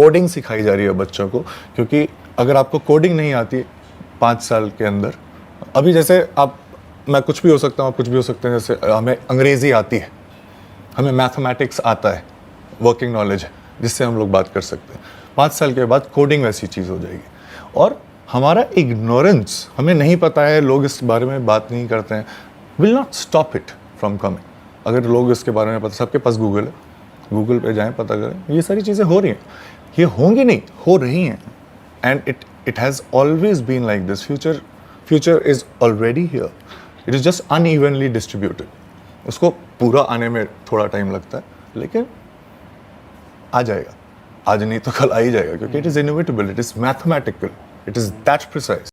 Coding सिखाई जा रही है बच्चों को, क्योंकि अगर आपको कोडिंग नहीं आती 5 साल के अंदर, अभी जैसे मैं कुछ भी हो सकता हूँ, आप कुछ भी हो सकते हैं, जैसे हमें अंग्रेज़ी आती है, हमें मैथमेटिक्स आता है, वर्किंग नॉलेज है जिससे हम लोग बात कर सकते हैं, 5 साल के बाद कोडिंग वैसी चीज़ हो जाएगी। और हमारा इग्नोरेंस, हमें नहीं पता है, लोग इस बारे में बात नहीं करते हैं, will not stop it from coming. अगर लोग इसके बारे में पता, सबके पास गूगल है, गूगल पे जाएं, पता करें, ये सारी चीज़ें हो रही हैं, ये होंगी नहीं, हो रही हैं। And it has always been like this. Future is already here, it is just unevenly distributed. उसको पूरा आने में थोड़ा टाइम लगता है, लेकिन आ जाएगा, आज नहीं तो कल आ ही जाएगा, क्योंकि it is inevitable, it is mathematical, it is that precise.